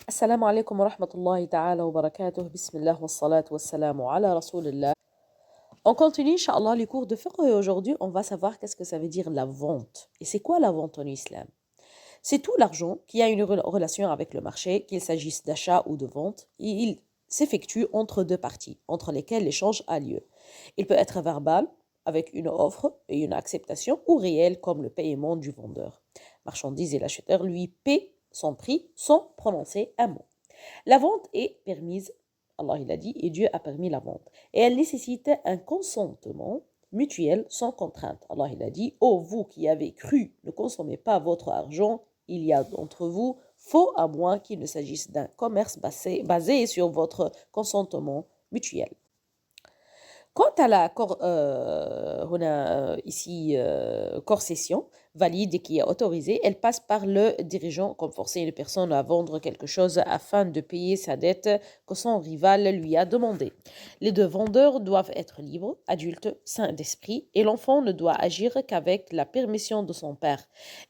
Assalamu alaikum wa rahmatullahi ta'ala wa barakatuh. Bismillah wa salatu wa salamu ala rasulillah. On continue, Inch'Allah, les cours de fiqh et aujourd'hui, on va savoir qu'est-ce que ça veut dire la vente. Et c'est quoi la vente en islam? C'est tout l'argent qui a une relation avec le marché, qu'il s'agisse d'achat ou de vente, et il s'effectue entre deux parties, entre lesquelles l'échange a lieu. Il peut être verbal, avec une offre et une acceptation, ou réel, comme le paiement du vendeur. Marchandise et l'acheteur lui paient son prix sans prononcer un mot. La vente est permise, Allah il a dit, et Dieu a permis la vente. Et elle nécessite un consentement mutuel sans contrainte. Allah il a dit, ô vous qui avez cru, ne consommez pas votre argent, il y a d'entre vous faux à moins qu'il ne s'agisse d'un commerce basé sur votre consentement mutuel. Quant à la on a ici coercition valide et qui est autorisée, elle passe par le dirigeant comme forcer une personne à vendre quelque chose afin de payer sa dette que son rival lui a demandé. Les deux vendeurs doivent être libres, adultes, sains d'esprit, et l'enfant ne doit agir qu'avec la permission de son père.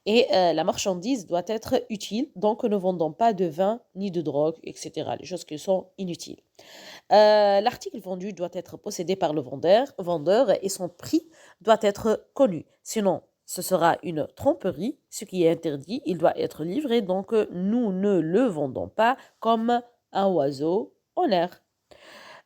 Et la marchandise doit être utile, donc ne vendons pas de vin ni de drogue, etc. Les choses qui sont inutiles. L'article vendu doit être possédé par le vendeur et son prix doit être connu. Sinon, ce sera une tromperie, ce qui est interdit. Il doit être livré, donc nous ne le vendons pas comme un oiseau en air.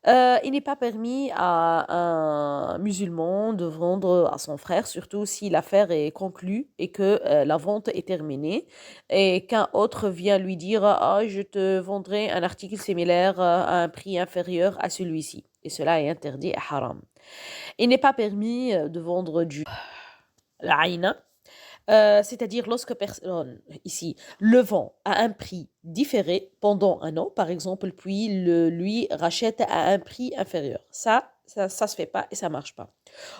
Il n'est pas permis à un musulman de vendre à son frère, surtout si l'affaire est conclue et que la vente est terminée et qu'un autre vient lui dire ah, je te vendrai un article similaire à un prix inférieur à celui-ci. Et cela est interdit et haram. Il n'est pas permis de vendre du l'ayna, c'est-à-dire lorsque personne ici le vend à un prix différé pendant un an, par exemple, puis lui rachète à un prix inférieur. Ça se fait pas et ça marche pas.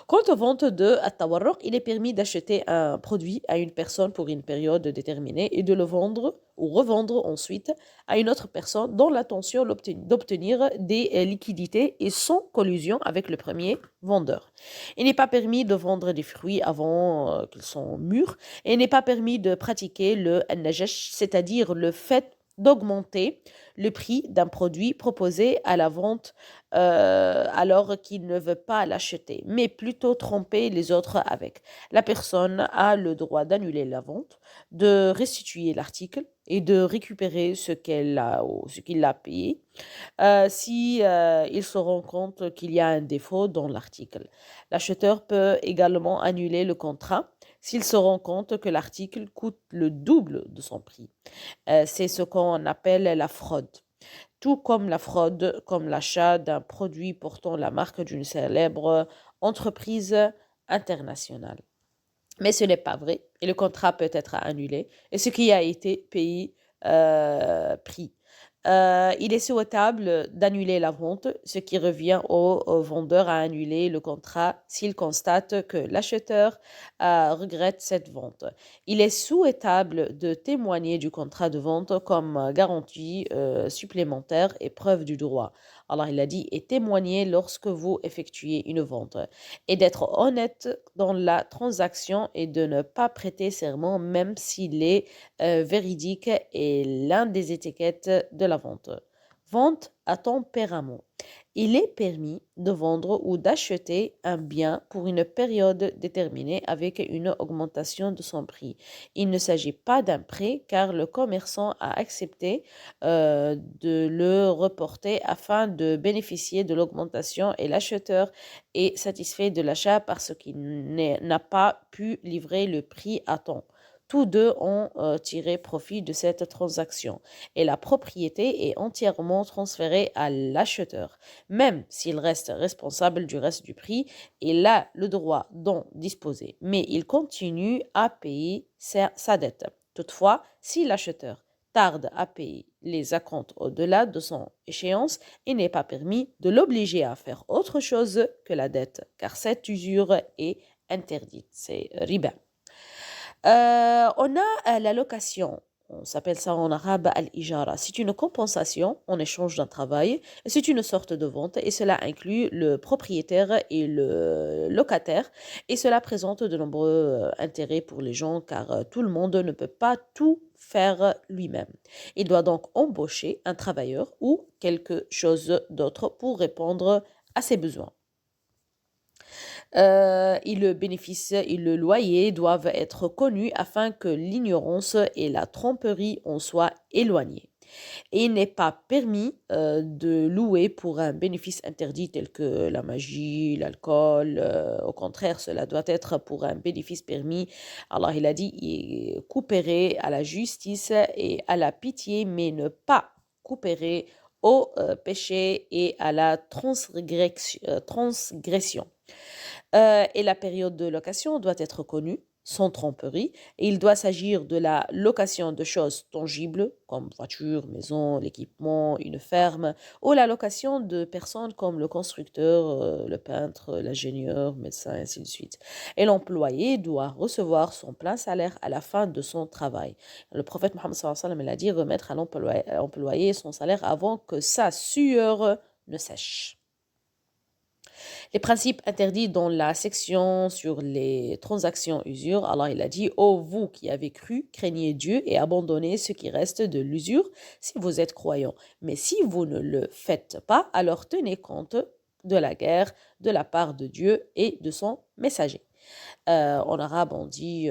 Quant aux ventes de at-tawarruq, il est permis d'acheter un produit à une personne pour une période déterminée et de le vendre ou revendre ensuite à une autre personne dans l'intention d'obtenir des liquidités et sans collusion avec le premier vendeur. Il n'est pas permis de vendre des fruits avant qu'ils sont mûrs et il n'est pas permis de pratiquer le najash, c'est-à-dire le fait d'augmenter le prix d'un produit proposé à la vente alors qu'il ne veut pas l'acheter, mais plutôt tromper les autres avec. La personne a le droit d'annuler la vente, de restituer l'article et de récupérer ce qu'elle a ou ce qu'il a payé si il se rend compte qu'il y a un défaut dans l'article. L'acheteur peut également annuler le contrat s'il se rend compte que l'article coûte le double de son prix. C'est ce qu'on appelle la fraude. Tout comme la fraude, comme l'achat d'un produit portant la marque d'une célèbre entreprise internationale. Mais ce n'est pas vrai et le contrat peut être annulé et ce qui a été payé, pris. Il est souhaitable d'annuler la vente, ce qui revient au vendeur à annuler le contrat s'il constate que l'acheteur regrette cette vente. Il est souhaitable de témoigner du contrat de vente comme garantie supplémentaire et preuve du droit. Alors il a dit, et témoigner lorsque vous effectuez une vente, et d'être honnête dans la transaction et de ne pas prêter serment même s'il est véridique est l'un des étiquettes de la vente. Vente à tempérament. Il est permis de vendre ou d'acheter un bien pour une période déterminée avec une augmentation de son prix. Il ne s'agit pas d'un prêt car le commerçant a accepté de le reporter afin de bénéficier de l'augmentation et l'acheteur est satisfait de l'achat parce qu'il n'a pas pu livrer le prix à temps. Tous deux ont tiré profit de cette transaction et la propriété est entièrement transférée à l'acheteur. Même s'il reste responsable du reste du prix, il a le droit d'en disposer, mais il continue à payer sa dette. Toutefois, si l'acheteur tarde à payer les acomptes au-delà de son échéance, il n'est pas permis de l'obliger à faire autre chose que la dette, car cette usure est interdite. C'est riba. On a la location. On s'appelle ça en arabe al-ijara. C'est une compensation en échange d'un travail. C'est une sorte de vente et cela inclut le propriétaire et le locataire. Et cela présente de nombreux intérêts pour les gens car tout le monde ne peut pas tout faire lui-même. Il doit donc embaucher un travailleur ou quelque chose d'autre pour répondre à ses besoins. Et le bénéfice et le loyer doivent être connus afin que l'ignorance et la tromperie en soient éloignées. Et il n'est pas permis de louer pour un bénéfice interdit tel que la magie, l'alcool. Au contraire, cela doit être pour un bénéfice permis. Allah il a dit, coopérer à la justice et à la pitié, mais ne pas coopérer au péché et à la transgression. Et la période de location doit être connue, sans tromperie, et il doit s'agir de la location de choses tangibles, comme voiture, maison, l'équipement, une ferme, ou la location de personnes comme le constructeur, le peintre, l'ingénieur, médecin, et ainsi de suite. Et l'employé doit recevoir son plein salaire à la fin de son travail. Le prophète Mohammed sallallahu alayhi wa sallam a dit remettre à l'employé son salaire avant que sa sueur ne sèche. Les principes interdits dans la section sur les transactions usure, Allah il a dit ô vous qui avez cru, craignez Dieu et abandonnez ce qui reste de l'usure si vous êtes croyants. Mais si vous ne le faites pas, alors tenez compte de la guerre de la part de Dieu et de son messager. En arabe, on dit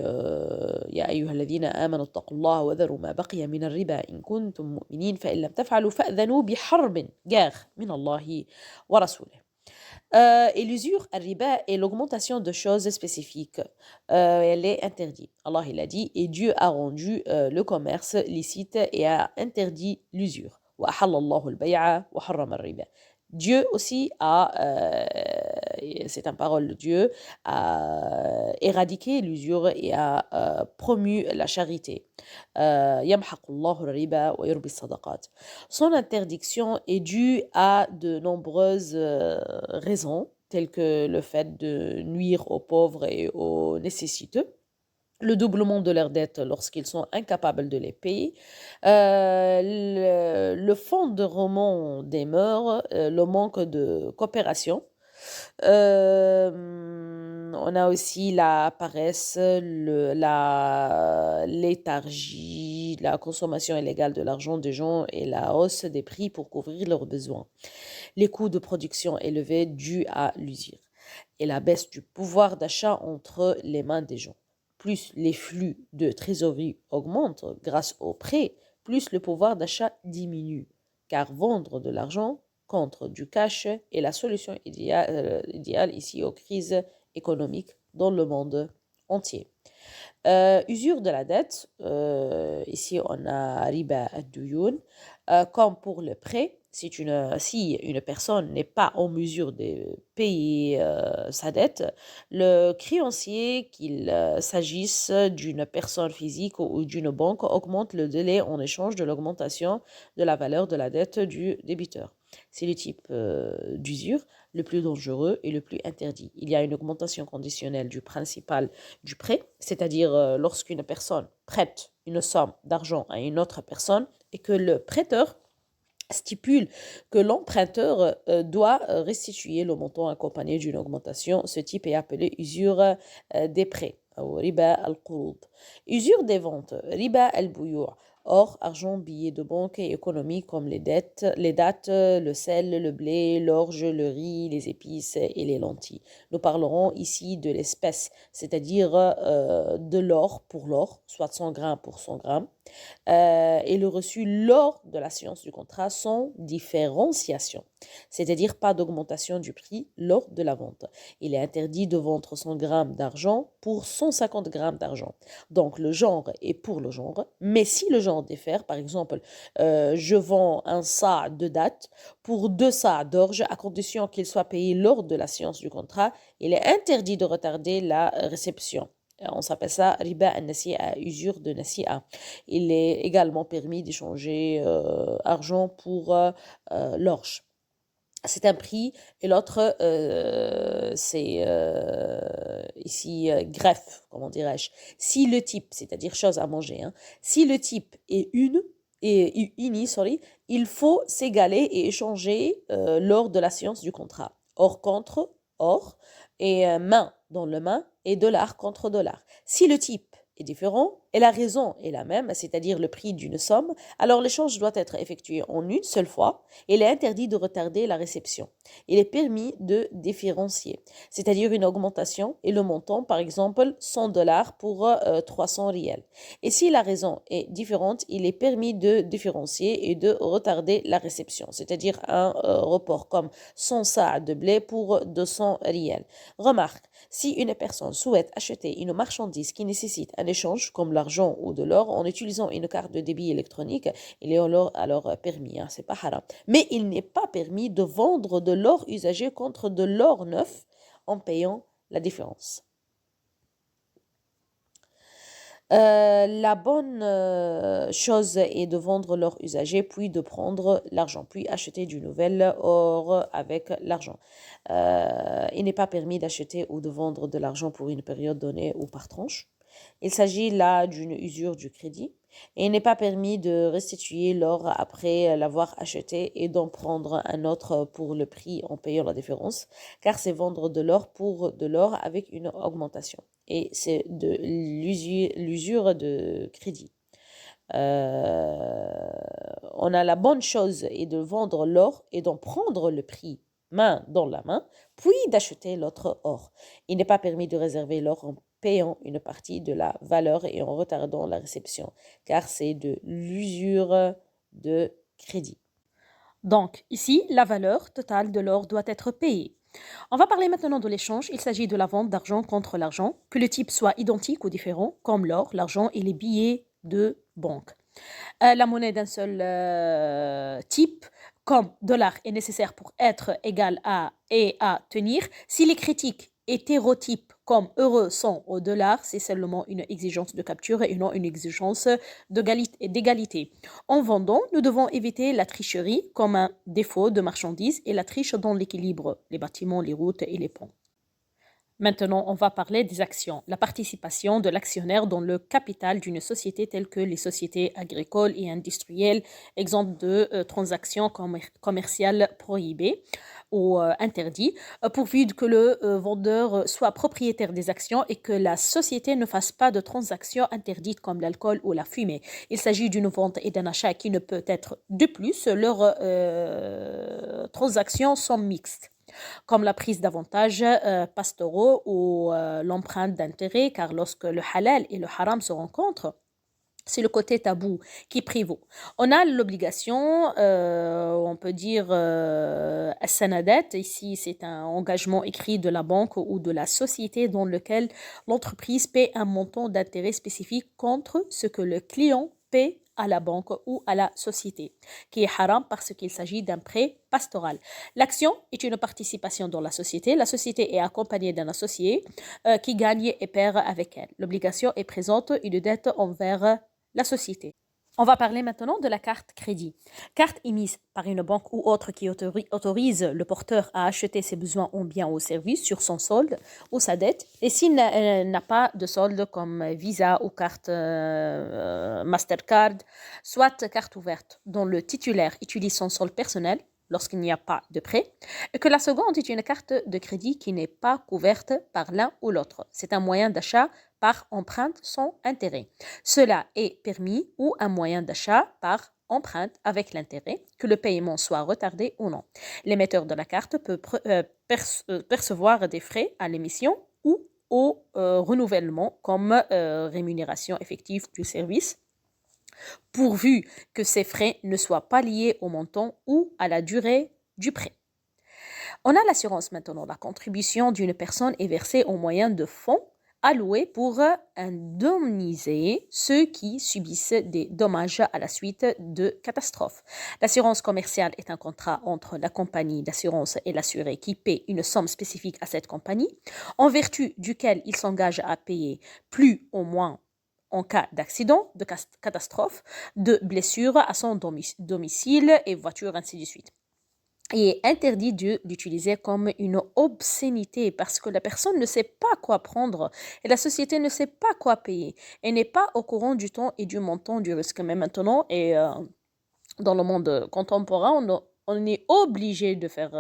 Ya ayyuha alladhina amanu attaqullaha wa dharu ma baqiya min ar-riba in kuntum mu'minin fa in lam taf'alu fa'dhanu bi harbin, guerre min Allahi wa rasulih. Et l'usure, al-riba, est l'augmentation de choses spécifiques. Elle est interdite. Allah il a dit, et Dieu a rendu le commerce licite et a interdit l'usure. Wa ahallallahu al-bay'a wa harrama al-riba. Dieu aussi c'est une parole de Dieu, a éradiqué l'usure et a promu la charité. Yamhaqullahu al-riba wa yurbi sadaqat. Son interdiction est due à de nombreuses raisons, telles que le fait de nuire aux pauvres et aux nécessiteux, le doublement de leurs dettes lorsqu'ils sont incapables de les payer, le fondement des mœurs, le manque de coopération. On a aussi la paresse, la léthargie, la consommation illégale de l'argent des gens et la hausse des prix pour couvrir leurs besoins. Les coûts de production élevés dus à l'usure et la baisse du pouvoir d'achat entre les mains des gens. Plus les flux de trésorerie augmentent grâce aux prêts, plus le pouvoir d'achat diminue, car vendre de l'argent contre du cash est la solution idéale ici aux crises économiques dans le monde entier. Usure de la dette, ici on a riba ad-duyun, comme pour le prêt. Si une personne n'est pas en mesure de payer sa dette, le créancier, qu'il s'agisse d'une personne physique ou d'une banque, augmente le délai en échange de l'augmentation de la valeur de la dette du débiteur. C'est le type d'usure le plus dangereux et le plus interdit. Il y a une augmentation conditionnelle du principal du prêt, c'est-à-dire lorsqu'une personne prête une somme d'argent à une autre personne et que le prêteur stipule que l'emprunteur doit restituer le montant accompagné d'une augmentation. Ce type est appelé usure des prêts, ou riba al-qurud. Usure des ventes, riba al-buyur. Or, argent, billets de banque et économie comme les dates, le sel, le blé, l'orge, le riz, les épices et les lentilles. Nous parlerons ici de l'espèce, c'est-à-dire de l'or pour l'or, soit 100 grammes pour 100 grammes, et le reçu lors de la séance du contrat sans différenciation, c'est-à-dire pas d'augmentation du prix lors de la vente. Il est interdit de vendre 100 grammes d'argent pour 150 grammes d'argent. Donc le genre est pour le genre, mais si le genre diffère, par exemple, je vends un sa de date pour 2 sa d'orge à condition qu'il soit payé lors de la séance du contrat, il est interdit de retarder la réception. On s'appelle ça riba al-nasi'a, usure de nasi'a. Il est également permis d'échanger argent pour l'orge. c'est un prix, et l'autre, c'est ici greffe, comment dirais-je. Si le type, c'est-à-dire chose à manger, hein, si le type est uni, sorry, il faut s'égaler et échanger lors de la séance du contrat. Or contre or, et main dans le main, et dollar contre dollar. Si le type est différent et la raison est la même, c'est-à-dire le prix d'une somme, alors l'échange doit être effectué en une seule fois. Il est interdit de retarder la réception. Il est permis de différencier, c'est-à-dire une augmentation et le montant, par exemple 100 dollars pour 300 riels. Et si la raison est différente, il est permis de différencier et de retarder la réception, c'est-à-dire un report comme 100 sa de blé pour 200 riels. Remarque, si une personne souhaite acheter une marchandise qui nécessite un échange comme l'argent ou de l'or en utilisant une carte de débit électronique, il est alors permis, hein, c'est pas haram. Mais il n'est pas permis de vendre de l'or usagé contre de l'or neuf en payant la différence. La bonne chose est de vendre l'or usagé, puis de prendre l'argent, puis acheter du nouvel or avec l'argent. Il n'est pas permis d'acheter ou de vendre de l'argent pour une période donnée ou par tranche. Il s'agit là d'une usure du crédit, et il n'est pas permis de restituer l'or après l'avoir acheté et d'en prendre un autre pour le prix en payant la différence, car c'est vendre de l'or pour de l'or avec une augmentation. Et c'est de l'usure de crédit. On a la bonne chose est de vendre l'or et d'en prendre le prix main dans la main, puis d'acheter l'autre or. Il n'est pas permis de réserver l'or en payant une partie de la valeur et en retardant la réception, car c'est de l'usure de crédit. Donc, ici, la valeur totale de l'or doit être payée. On va parler maintenant de l'échange. Il s'agit de la vente d'argent contre l'argent, que le type soit identique ou différent, comme l'or, l'argent et les billets de banque. La monnaie d'un seul type, comme dollar, est nécessaire pour être égal à et à tenir. Si les critiques hétérotypes comme heureux sont au dollar, c'est seulement une exigence de capture et non une exigence d'égalité. En vendant, nous devons éviter la tricherie comme un défaut de marchandise et la triche dans l'équilibre, les bâtiments, les routes et les ponts. Maintenant, on va parler des actions. La participation de l'actionnaire dans le capital d'une société telle que les sociétés agricoles et industrielles, exemple de transactions commerciales prohibées ou interdites, pourvu que le vendeur soit propriétaire des actions et que la société ne fasse pas de transactions interdites comme l'alcool ou la fumée. Il s'agit d'une vente et d'un achat qui ne peut être de plus. Leurs transactions sont mixtes, comme la prise d'avantages pastoraux ou l'empreinte d'intérêt, car lorsque le halal et le haram se rencontrent, c'est le côté tabou qui prévaut. On a l'obligation, on peut dire sanadat, ici c'est un engagement écrit de la banque ou de la société dans lequel l'entreprise paie un montant d'intérêt spécifique contre ce que le client paie à la banque ou à la société, qui est haram parce qu'il s'agit d'un prêt pastoral. L'action est une participation dans la société. La société est accompagnée d'un associé qui gagne et perd avec elle. L'obligation est présente une dette envers la société. On va parler maintenant de la carte crédit. Carte émise par une banque ou autre qui autorise le porteur à acheter ses besoins en biens ou services sur son solde ou sa dette. Et s'il n'a pas de solde comme Visa ou carte Mastercard, soit carte ouverte dont le titulaire utilise son solde personnel lorsqu'il n'y a pas de prêt, et que la seconde est une carte de crédit qui n'est pas couverte par l'un ou l'autre. C'est un moyen d'achat par empreinte sans intérêt. Cela est permis ou un moyen d'achat par empreinte avec l'intérêt, que le paiement soit retardé ou non. L'émetteur de la carte peut percevoir des frais à l'émission ou au renouvellement comme rémunération effective du service, pourvu que ces frais ne soient pas liés au montant ou à la durée du prêt. On a l'assurance maintenant. La contribution d'une personne est versée au moyen de fonds alloués pour indemniser ceux qui subissent des dommages à la suite de catastrophes. L'assurance commerciale est un contrat entre la compagnie d'assurance et l'assuré qui paie une somme spécifique à cette compagnie, en vertu duquel il s'engage à payer plus ou moins en cas d'accident, de catastrophe, de blessure à son domicile et voiture, ainsi de suite. Il est interdit de l'utiliser comme une obscénité parce que la personne ne sait pas quoi prendre et la société ne sait pas quoi payer et n'est pas au courant du temps et du montant du risque. Mais maintenant, dans le monde contemporain, on est obligé de faire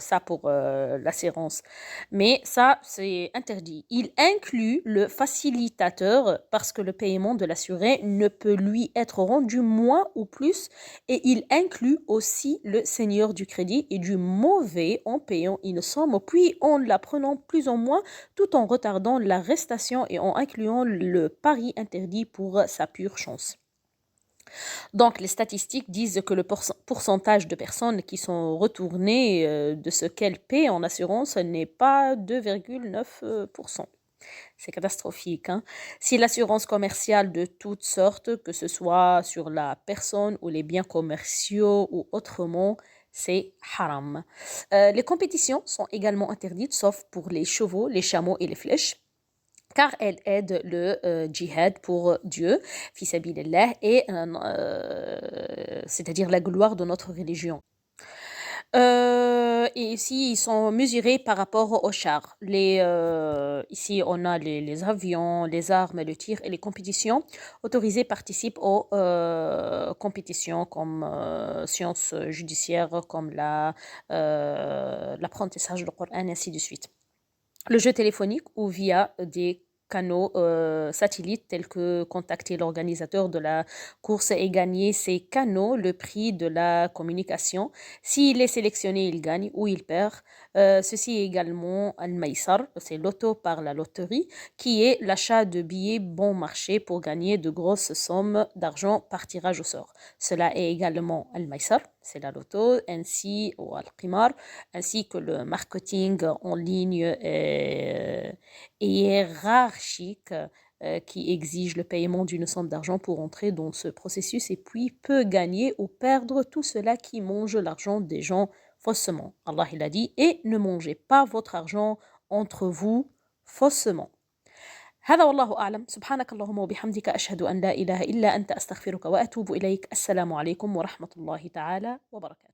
ça pour l'assurance. Mais ça, c'est interdit. Il inclut le facilitateur parce que le paiement de l'assuré ne peut lui être rendu moins ou plus. Et il inclut aussi le seigneur du crédit et du mauvais en payant une somme, puis en la prenant plus ou moins, tout en retardant l'arrestation et en incluant le pari interdit pour sa pure chance. Donc, les statistiques disent que le pourcentage de personnes qui sont retournées de ce qu'elles paient en assurance n'est pas 2,9%. C'est catastrophique, hein. Si l'assurance commerciale de toutes sortes, que ce soit sur la personne ou les biens commerciaux ou autrement, c'est haram. Les compétitions sont également interdites, sauf pour les chevaux, les chameaux et les flèches, car elle aide le djihad pour Dieu, fi sabilillah, et c'est-à-dire la gloire de notre religion. Et ici, ils sont mesurés par rapport aux chars. Ici, on a les avions, les armes, le tir et les compétitions autorisées participent aux compétitions comme sciences judiciaires, comme l'apprentissage du Coran, et ainsi de suite. Le jeu téléphonique ou via des canaux satellites tels que contacter l'organisateur de la course et gagner ces canaux le prix de la communication. S'il est sélectionné, il gagne ou il perd. Ceci est également al-maïsar, c'est l'auto par la loterie, qui est l'achat de billets bon marché pour gagner de grosses sommes d'argent par tirage au sort. Cela est également al-maïsar, c'est la loto, ainsi ou al-qimar, ainsi que le marketing en ligne hiérarchique qui exige le paiement d'une somme d'argent pour entrer dans ce processus et puis peut gagner ou perdre tout cela qui mange l'argent des gens faussement. Allah il a dit, et ne mangez pas votre argent entre vous faussement. هذا والله أعلم سبحانك اللهم وبحمدك أشهد أن لا إله إلا أنت أستغفرك وأتوب إليك السلام عليكم ورحمة الله تعالى وبركاته